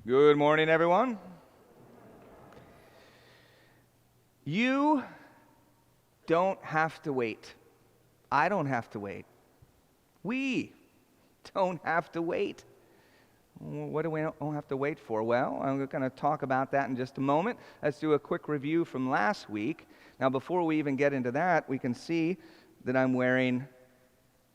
Good morning, everyone. You don't have to wait. I don't have to wait. We don't have to wait. What do we don't have to wait for? Well, I'm going to talk about that in just a moment. Let's do a quick review from last week. Now, before we even get into that, we can see that I'm wearing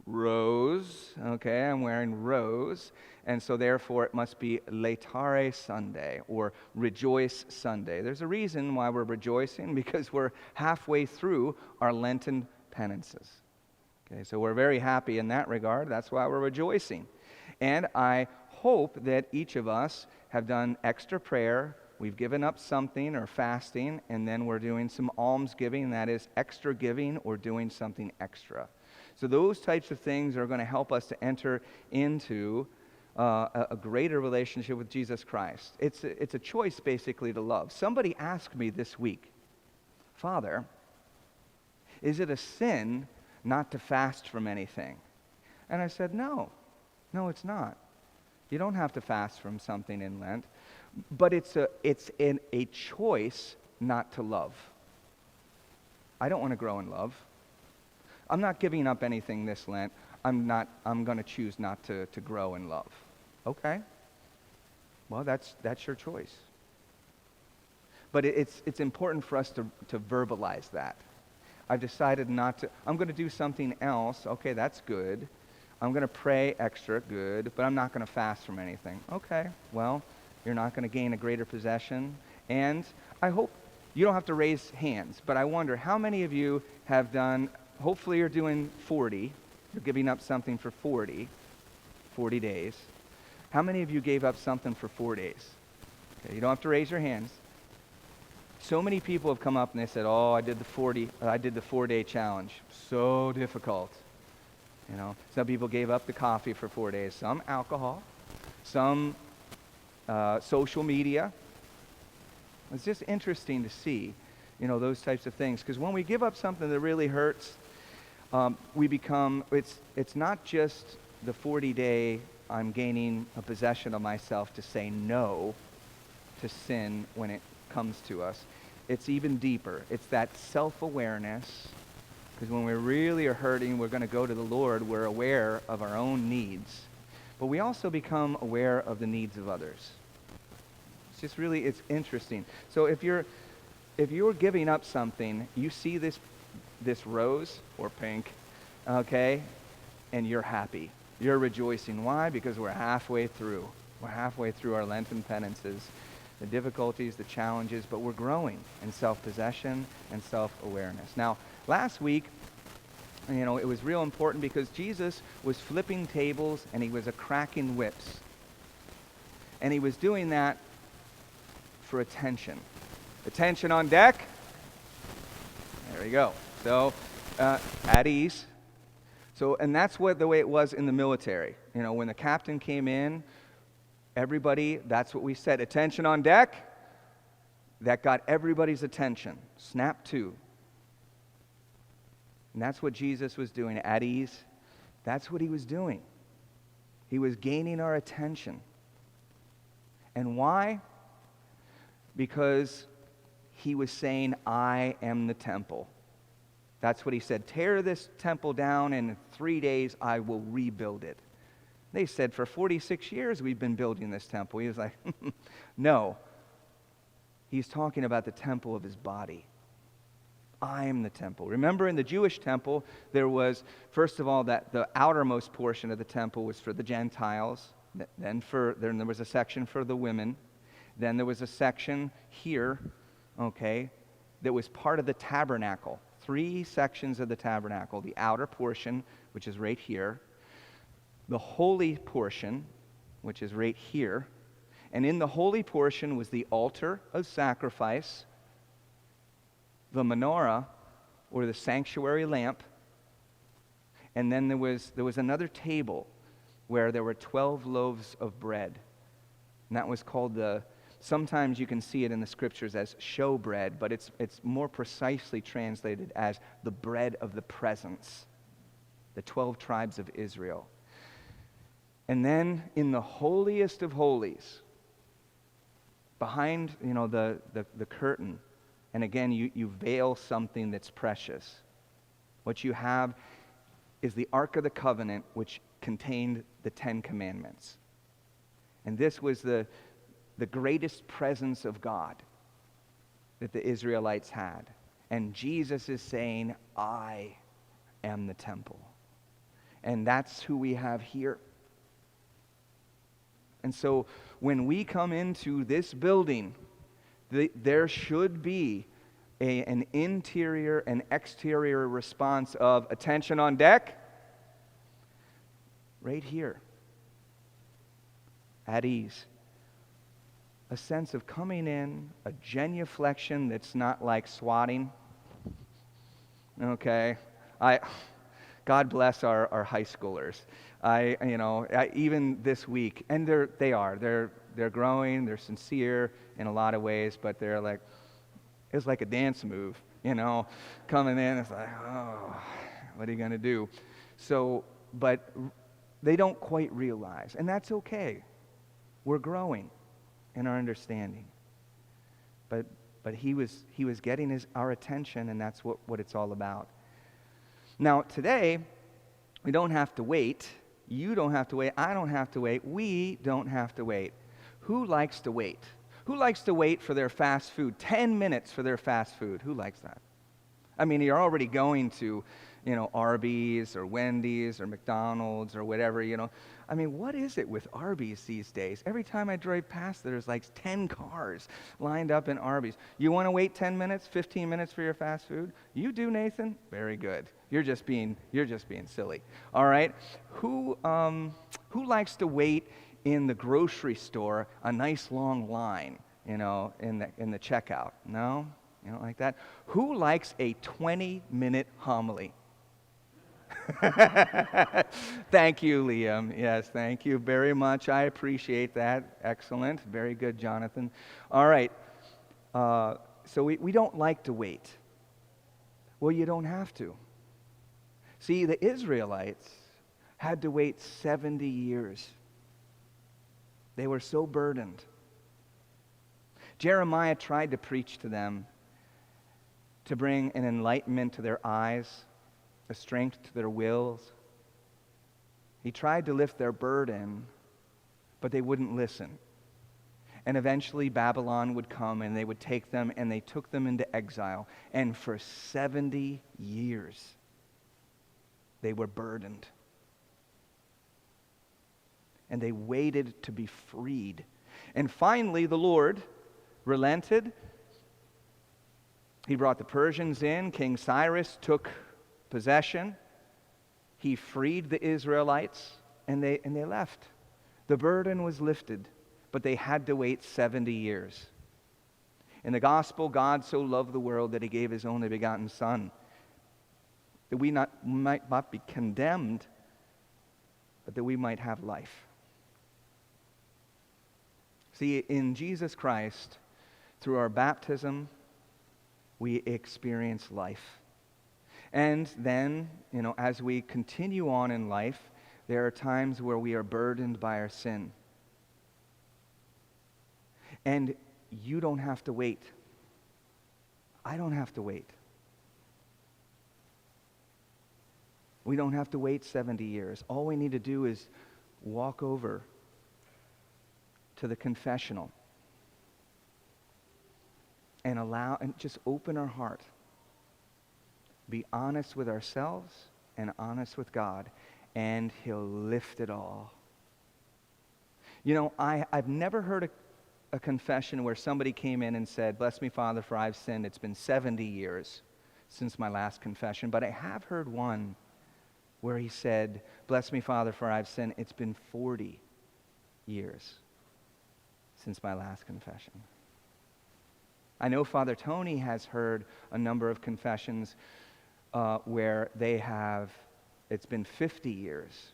rose. Okay, I'm wearing rose. And so therefore it must be Laetare Sunday or Rejoice Sunday. There's a reason why we're rejoicing, because we're halfway through our Lenten penances. Okay, so we're very happy in that regard. That's why we're rejoicing. And I hope that each of us have done extra prayer. We've given up something or fasting, and then we're doing some almsgiving, that is extra giving or doing something extra. So those types of things are going to help us to enter into a greater relationship with Jesus Christ. It's a choice, basically, to love. Somebody asked me this week, Father, is it a sin not to fast from anything? And I said, no, it's not. You don't have to fast from something in Lent, but it's a choice not to love. I don't want to grow in love. I'm not giving up anything this Lent. I'm going to choose not to grow in love. Okay. Well, that's your choice. But it's important for us to verbalize that. I've decided not to. I'm going to do something else. Okay, that's good. I'm going to pray extra, good, but I'm not going to fast from anything. Okay, well, you're not going to gain a greater possession. And I hope you don't have to raise hands, but I wonder how many of you have done, hopefully you're doing 40. You're giving up something for 40 days. How many of you gave up something for 4 days? Okay, you don't have to raise your hands. So many people have come up and they said, "Oh, I did the 4-day challenge. So difficult." You know, some people gave up the coffee for 4 days, some alcohol, some social media. It's just interesting to see, those types of things, because when we give up something that really hurts, we become, it's not just the 40-day, I'm gaining a possession of myself to say no to sin when it comes to us. It's even deeper. It's that self-awareness, because when we really are hurting, we're going to go to the Lord. We're aware of our own needs, but we also become aware of the needs of others. It's interesting. So if you're giving up something, you see this rose or pink, okay, and you're happy. You're rejoicing. Why? Because we're halfway through. We're halfway through our Lenten penances, the difficulties, the challenges, but we're growing in self-possession and self-awareness. Now, last week, it was real important because Jesus was flipping tables and he was cracking whips. And he was doing that for attention. Attention on deck. There we go. So, at ease. So, and that's the way it was in the military. When the captain came in, everybody, that's what we said. Attention on deck. That got everybody's attention. Snap to. And that's what Jesus was doing at ease. That's what he was doing. He was gaining our attention. And why? Because he was saying, I am the temple. That's what he said. Tear this temple down, and in 3 days I will rebuild it. They said, for 46 years we've been building this temple. He was like, no. He's talking about the temple of his body. I am the temple. Remember, in the Jewish temple, there was, first of all, that the outermost portion of the temple was for the Gentiles. Then there was a section for the women. Then there was a section here, okay, that was part of the tabernacle. 3 sections of the tabernacle. The outer portion, which is right here. The holy portion, which is right here. And in the holy portion was the altar of sacrifice, the menorah, or the sanctuary lamp. And then there was another table where there were 12 loaves of bread. And that was called sometimes you can see it in the scriptures as showbread, but it's more precisely translated as the bread of the presence, the 12 tribes of Israel. And then in the holiest of holies, Behind, the curtain, and again, you veil something that's precious. What you have is the Ark of the Covenant, which contained the Ten Commandments. And this was the greatest presence of God that the Israelites had. And Jesus is saying, I am the temple. And that's who we have here. And so when we come into this building, there should be an interior and exterior response of attention on deck, right here, at ease. A sense of coming in, a genuflection that's not like swatting. Okay, God bless our high schoolers. Even this week, and they're growing, they're sincere in a lot of ways, but they're like, it's like a dance move, coming in. It's like, oh, what are you going to do? So, but they don't quite realize, and that's okay. We're growing in our understanding. But he was getting our attention, and that's what it's all about. Now, today, we don't have to wait. You don't have to wait. I don't have to wait. We don't have to wait. Who likes to wait? Who likes to wait for their fast food? 10 minutes for their fast food. Who likes that? I mean, you're already going to, Arby's or Wendy's or McDonald's or whatever, I mean, what is it with Arby's these days? Every time I drive past, there's like 10 cars lined up in Arby's. You want to wait 10 minutes, 15 minutes for your fast food? You do, Nathan? Very good. You're just being silly. All right? Who likes to wait in the grocery store a nice long line, in the checkout? No? You don't like that? Who likes a 20-minute homily? Thank you, Liam. Yes, thank you very much. I appreciate that. Excellent. Very good, Jonathan. All right. So we don't like to wait. Well, you don't have to. See, the Israelites had to wait 70 years. They were so burdened. Jeremiah tried to preach to them to bring an enlightenment to their eyes, a strength to their wills. He tried to lift their burden, but they wouldn't listen. And eventually Babylon would come and they would take them, and they took them into exile. And for 70 years, they were burdened. And they waited to be freed. And finally, the Lord relented. He brought the Persians in. King Cyrus took possession. He freed the Israelites, and they left. The burden was lifted, but they had to wait 70 years. In the gospel, God so loved the world that he gave his only begotten Son, that we might not be condemned, but that we might have life. See, in Jesus Christ, through our baptism, we experience life. And then, as we continue on in life, there are times where we are burdened by our sin. And you don't have to wait. I don't have to wait. We don't have to wait 70 years. All we need to do is walk over to the confessional and just open our heart. Be honest with ourselves and honest with God, and he'll lift it all. I've never heard a confession where somebody came in and said, "Bless me, Father, for I've sinned. It's been 70 years since my last confession." But I have heard one where he said, "Bless me, Father, for I've sinned. It's been 40 years since my last confession." I know Father Tony has heard a number of confessions where it's been 50 years.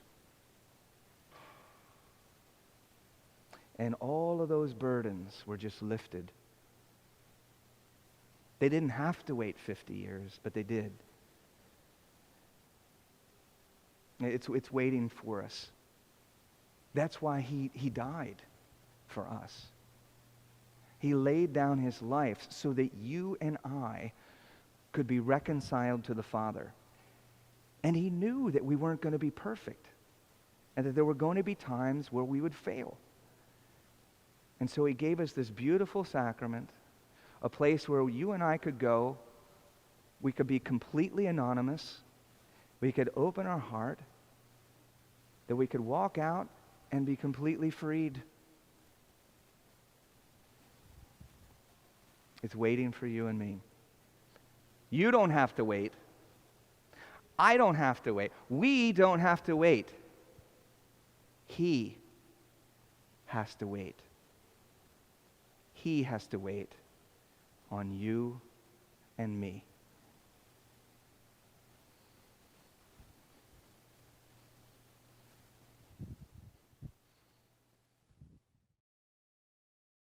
And all of those burdens were just lifted. They didn't have to wait 50 years, but they did. It's waiting for us. That's why he died for us. He laid down his life so that you and I could be reconciled to the Father. And he knew that we weren't going to be perfect and that there were going to be times where we would fail. And so he gave us this beautiful sacrament, a place where you and I could go. We could be completely anonymous. We could open our heart, that we could walk out and be completely freed. It's waiting for you and me. You don't have to wait. I don't have to wait. We don't have to wait. He has to wait. He has to wait on you and me.